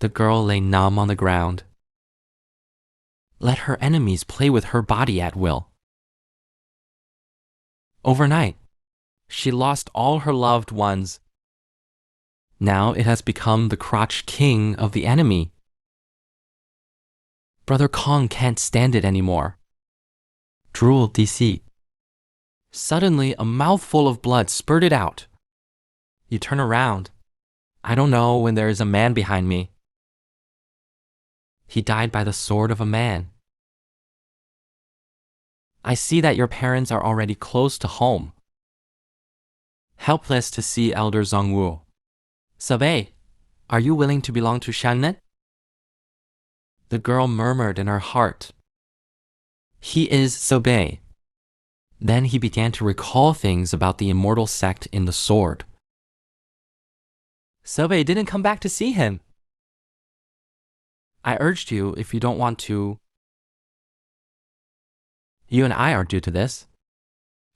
The girl lay numb on the ground. Let her enemies play with her body at will. Overnight, she lost all her loved ones. Now it has become the crotch king of the enemy. Brother Kong can't stand it anymore. Drool DC. Suddenly, a mouthful of blood spurted out. You turn around. I don't know when there is a man behind me. He died by the sword of a man. I see that your parents are already close to home. Helpless to see Elder Zhongwu. Subei, are you willing to belong to Shannet? The girl murmured in her heart. He is Subei. Then he began to recall things about the immortal sect in the sword. Subei didn't come back to see him. I urged you if you don't want to. You and I are due to this.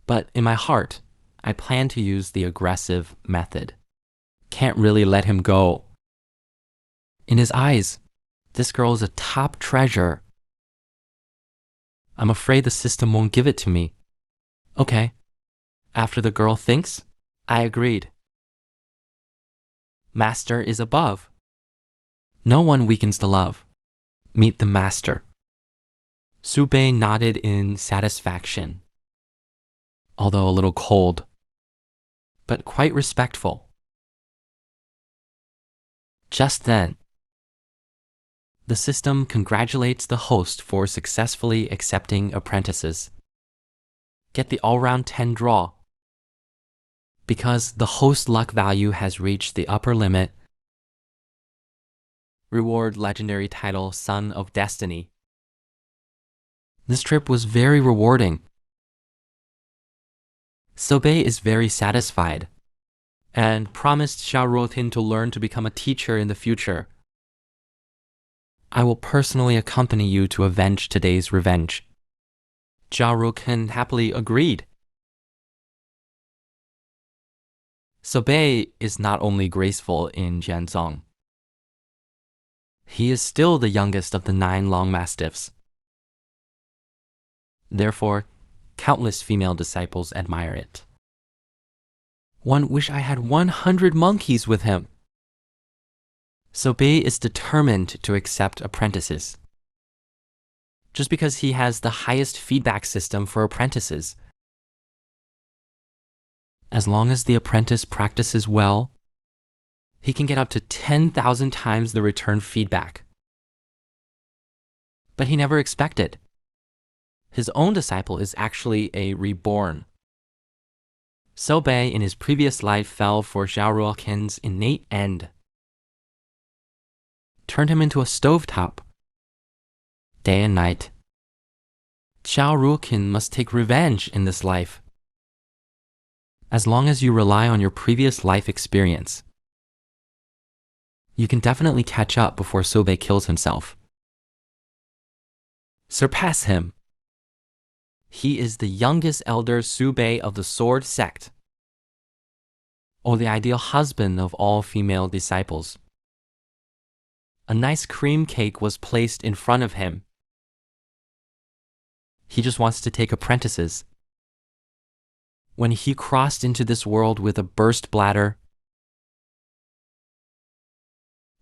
But in my heart, I plan to use the aggressive method. Can't really let him go. In his eyes, this girl is a top treasure. I'm afraid the system won't give it to me. Okay. After the girl thinks, I agreed. Master is above. No one weakens the love. Meet the master. Subei nodded in satisfaction, although a little cold, but quite respectful. Just then, the system congratulates the host for successfully accepting apprentices. Get the all-round 10 draw. Because the host luck value has reached the upper limit, reward legendary title Son of Destiny. This trip was very rewarding. Subei is very satisfied and promised Xiao Ruotin to learn to become a teacher in the future. I will personally accompany you to avenge today's revenge. Xiao Ruotin happily agreed. Subei is not only graceful in Jianzong. He is still the youngest of the 9 long mastiffs. Therefore, countless female disciples admire it. One wish I had 100 monkeys with him. Subei is determined to accept apprentices. Just because he has the highest feedback system for apprentices. As long as the apprentice practices well, he can get up to 10,000 times the return feedback. But he never expected. His own disciple is actually a reborn. Subei in his previous life fell for Xiao Ruotin's innate end. Turned him into a stovetop. Day and night. Xiao Ruotin must take revenge in this life. As long as you rely on your previous life experience, you can definitely catch up before Subei kills himself. Surpass him. He is the youngest elder Subei of the Sword Sect, or the ideal husband of all female disciples. A nice cream cake was placed in front of him. He just wants to take apprentices. When he crossed into this world with a burst bladder,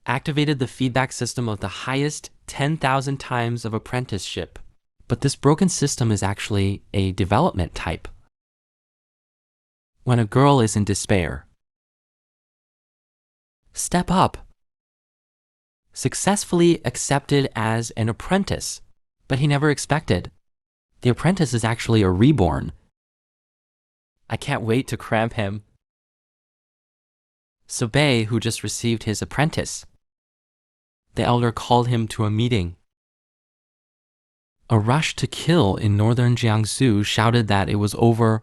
activated the feedback system of the highest 10,000 times of apprenticeship. But this broken system is actually a development type. When a girl is in despair, step up. Successfully accepted as an apprentice, but he never expected. The apprentice is actually a reborn. I can't wait to cramp him. Subei, who just received his apprentice. The elder called him to a meeting. A rush to kill in northern Jiangsu shouted that it was over.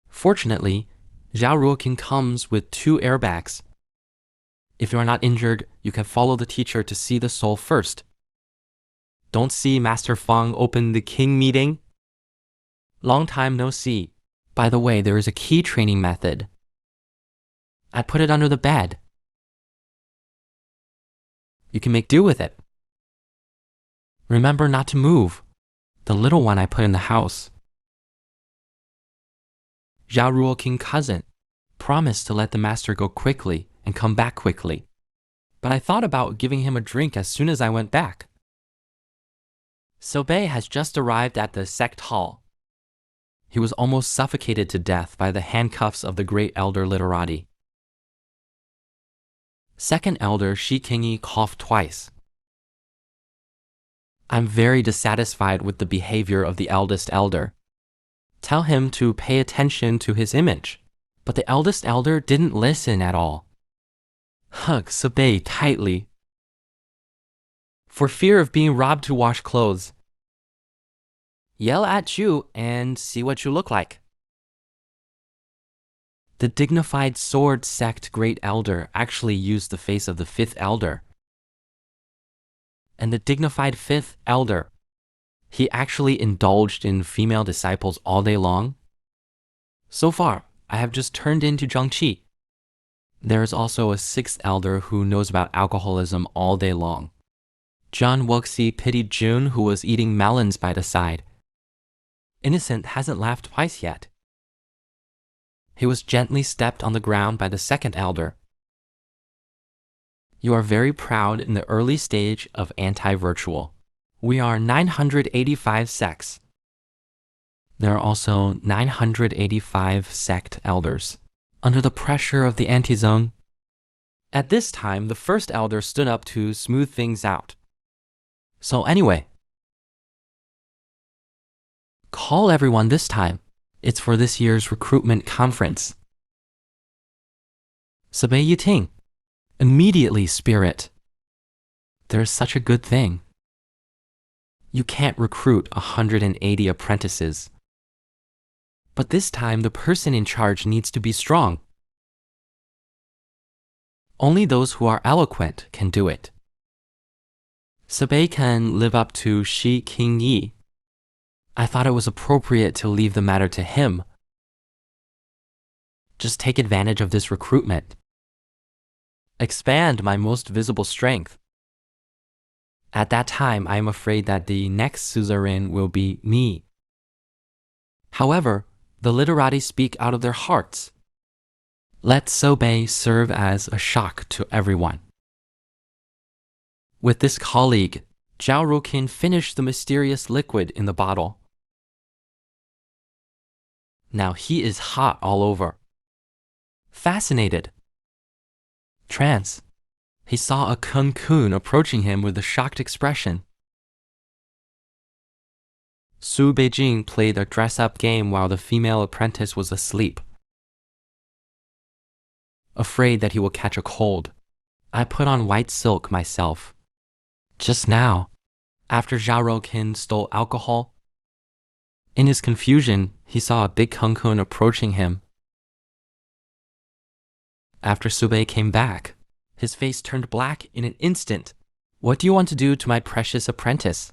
Fortunately, Xiao Ruotin comes with 2 airbags. If you are not injured, you can follow the teacher to see the soul first. Don't see Master Fang open the king meeting? Long time no see. By the way, there is a key training method. I put it under the bed. You can make do with it. Remember not to move. The little one I put in the house. Zhao Ruoqing's cousin promised to let the master go quickly and come back quickly. But I thought about giving him a drink as soon as I went back. Subei has just arrived at the sect hall. He was almost suffocated to death by the handcuffs of the great elder literati. Second elder Shi Qingyi coughed twice. I'm very dissatisfied with the behavior of the eldest elder. Tell him to pay attention to his image. But the eldest elder didn't listen at all. Hug Subei tightly. For fear of being robbed to wash clothes. Yell at you and see what you look like. The dignified sword sect great elder actually used the face of the fifth elder. And the dignified fifth elder, he actually indulged in female disciples all day long. So far, I have just turned into Zhangqi. There is also a sixth elder who knows about alcoholism all day long. John Wuxi pitied June, who was eating melons by the side. Innocent hasn't laughed twice yet. He was gently stepped on the ground by the second elder. You are very proud in the early stage of anti-virtual. We are 985 sects. There are also 985 sect elders. Under the pressure of the anti-zone. At this time, the first elder stood up to smooth things out. So anyway, call everyone this time. It's for this year's recruitment conference. Subei Yiting, immediately spirit. There's such a good thing. You can't recruit 180 apprentices. But this time, the person in charge needs to be strong. Only those who are eloquent can do it. Subei can live up to Shi Qingyi. I thought it was appropriate to leave the matter to him. Just take advantage of this recruitment. Expand my most visible strength. At that time, I am afraid that the next suzerain will be me. However, the literati speak out of their hearts. Let Subei serve as a shock to everyone. With this colleague, Zhao Ruoqing finished the mysterious liquid in the bottle. Now he is hot all over. Fascinated. Trance. He saw a kun approaching him with a shocked expression. Su Beijing played a dress-up game while the female apprentice was asleep. Afraid that he will catch a cold, I put on white silk myself. Just now, after Zhao Ruoqing stole alcohol, in his confusion, he saw a big kun approaching him. After Subei came back, his face turned black in an instant. What do you want to do to my precious apprentice?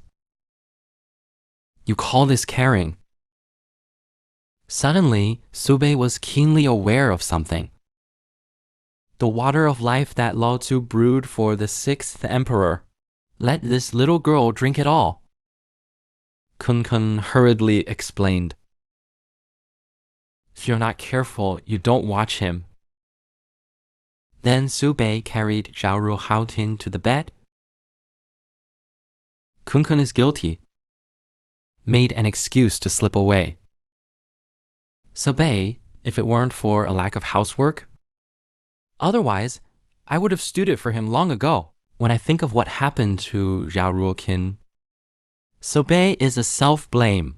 You call this caring? Suddenly, Subei was keenly aware of something. The water of life that Lao Tzu brewed for the sixth emperor. Let this little girl drink it all. Kun hurriedly explained. If you're not careful, you don't watch him. Then Subei carried Zhao Ruoqing to the bed. Kun is guilty. Made an excuse to slip away. Subei, if it weren't for a lack of housework. Otherwise, I would have stewed it for him long ago. When I think of what happened to Zhao Ruoqing, Subei is a self-blame.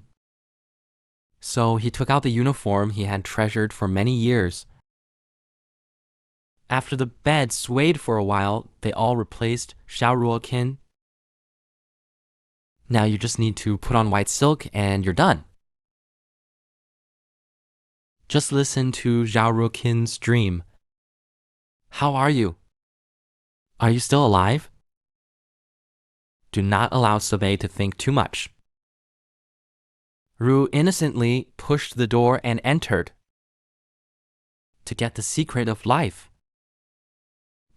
So he took out the uniform he had treasured for many years. After the bed swayed for a while, they all replaced Zhao Ruoqing. Now you just need to put on white silk and you're done. Just listen to Zhao Ruoqing's dream. How are you? Are you still alive? Do not allow Subei to think too much. Ru innocently pushed the door and entered. To get the secret of life.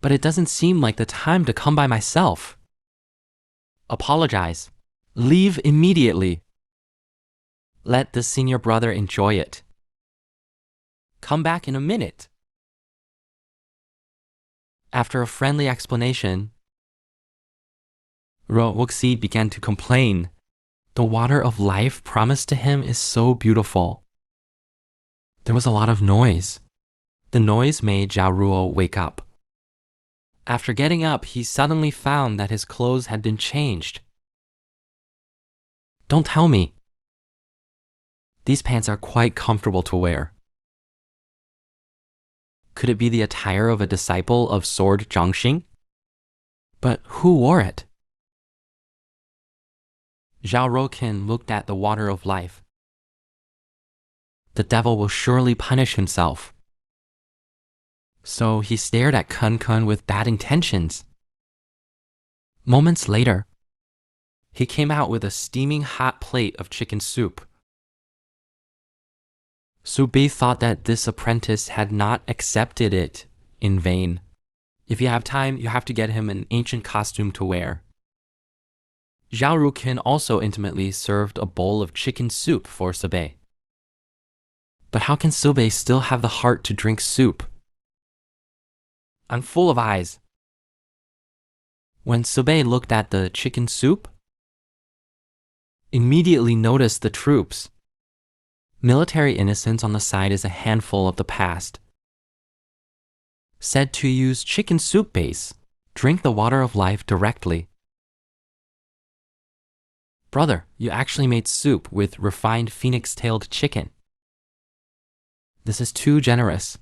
but it doesn't seem like the time to come by myself. Apologize. Leave immediately. Let the senior brother enjoy it. Come back in a minute. After a friendly explanation, Wuxi began to complain. The water of life promised to him is so beautiful. There was a lot of noise. The noise made Zhao Ruo wake up. After getting up, he suddenly found that his clothes had been changed. Don't tell me. These pants are quite comfortable to wear. Could it be the attire of a disciple of Sword Zhangxing? But who wore it? Zhao Ruoqin looked at the water of life. The devil will surely punish himself. So he stared at Kun Kun with bad intentions. Moments later, he came out with a steaming hot plate of chicken soup. Subei thought that this apprentice had not accepted it in vain. If you have time, you have to get him an ancient costume to wear. Zhao Ruoqin also intimately served a bowl of chicken soup for Subei. But how can Subei still have the heart to drink soup? I'm full of eyes. When Subei looked at the chicken soup, immediately noticed the troops. Military innocence on the side is a handful of the past. Said to use chicken soup base, drink the water of life directly. Brother, you actually made soup with refined phoenix-tailed chicken. This is too generous.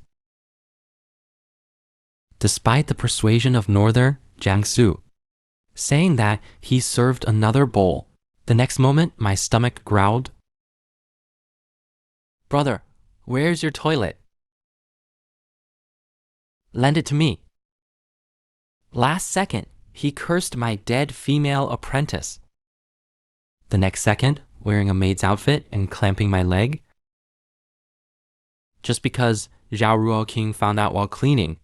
Despite the persuasion of Northern Jiangsu, saying that he served another bowl, the next moment my stomach growled. Brother, where's your toilet? Lend it to me. Last second, he cursed my dead female apprentice. The next second, wearing a maid's outfit and clamping my leg. Just because Zhao Ruoqin found out while cleaning.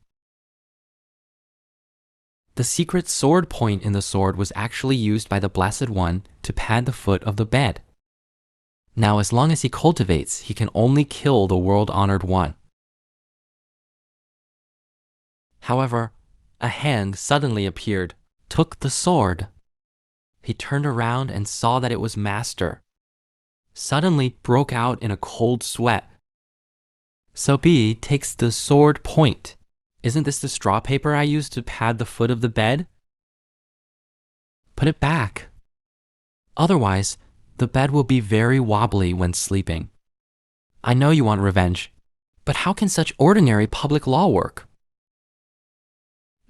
The secret sword point in the sword was actually used by the Blessed One to pad the foot of the bed. Now, as long as he cultivates, he can only kill the world-honored one. However, a hand suddenly appeared, took the sword. He turned around and saw that it was Master. Suddenly broke out in a cold sweat. Subei takes the sword point. Isn't this the straw paper I used to pad the foot of the bed? Put it back. Otherwise, the bed will be very wobbly when sleeping. I know you want revenge, but how can such ordinary public law work?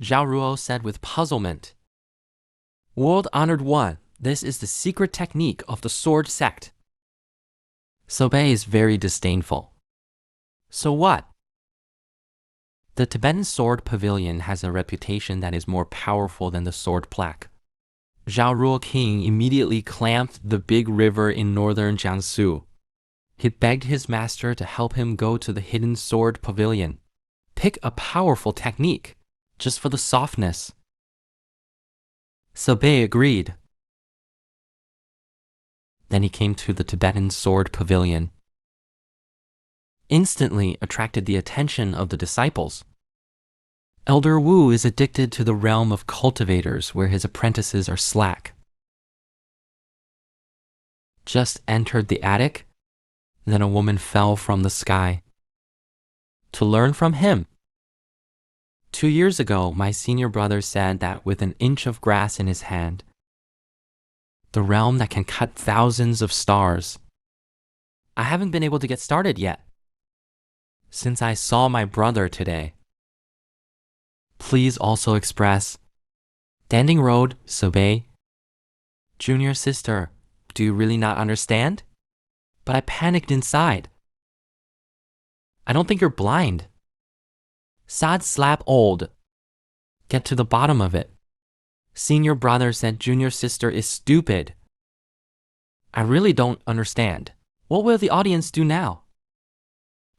Zhao Ruo said with puzzlement. World-honored one, this is the secret technique of the sword sect. Subei is very disdainful. So what? The Tibetan sword pavilion has a reputation that is more powerful than the sword plaque. Zhao Ruoqin immediately clamped the big river in northern Jiangsu. He begged his master to help him go to the hidden sword pavilion. Pick a powerful technique, just for the softness. Subei agreed. Then he came to the Tibetan sword pavilion. Instantly attracted the attention of the disciples. Elder Wu is addicted to the realm of cultivators where his apprentices are slack. Just entered the attic, then a woman fell from the sky. To learn from him. 2 years ago, my senior brother said that with an inch of grass in his hand, the realm that can cut thousands of stars. I haven't been able to get started yet. Since I saw my brother today. Please also express, Standing Road, Subei. Junior sister, do you really not understand? But I panicked inside. I don't think you're blind. Sad slap old. Get to the bottom of it. Senior brother said junior sister is stupid. I really don't understand. What will the audience do now?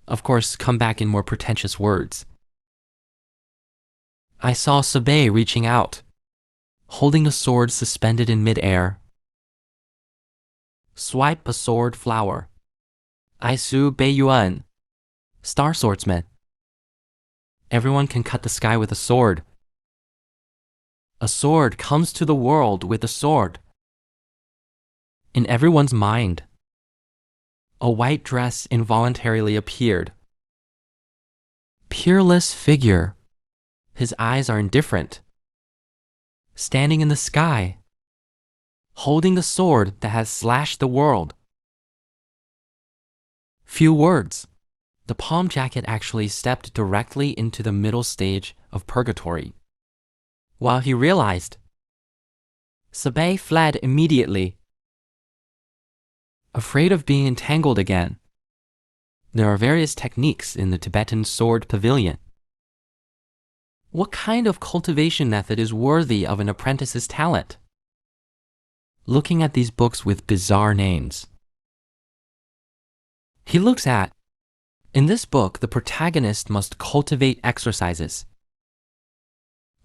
Of course, come back in more pretentious words. I saw Subei reaching out, holding a sword suspended in mid-air. Swipe a sword flower. Subei, Star Swordsman. Everyone can cut the sky with a sword. A sword comes to the world with a sword. In everyone's mind, a white dress involuntarily appeared. Peerless figure. His eyes are indifferent. Standing in the sky, holding the sword that has slashed the world. Few words. The palm jacket actually stepped directly into the middle stage of purgatory. While he realized, Subei fled immediately, afraid of being entangled again. There are various techniques in the Tibetan sword pavilion. What kind of cultivation method is worthy of an apprentice's talent? Looking at these books with bizarre names. He looks at, in this book, the protagonist must cultivate exercises.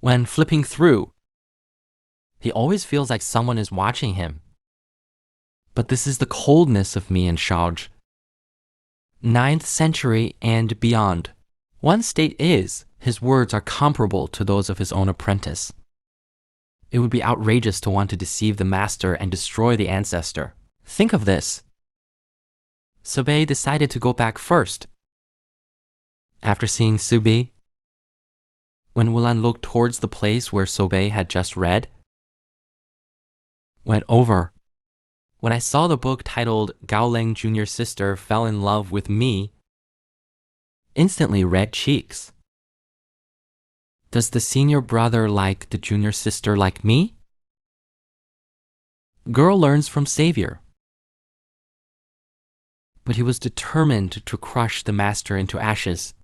When flipping through, he always feels like someone is watching him. But this is the coldness of me and Shauj. 9th century and beyond. One state is, his words are comparable to those of his own apprentice. It would be outrageous to want to deceive the master and destroy the ancestor. Think of this. Subei decided to go back first. After seeing Subei, when Wulan looked towards the place where Subei had just read, went over. When I saw the book titled Gaoleng Junior Sister Fell in Love with Me, instantly red cheeks. Does the senior brother like the junior sister like me? Girl learns from savior. But he was determined to crush the master into ashes.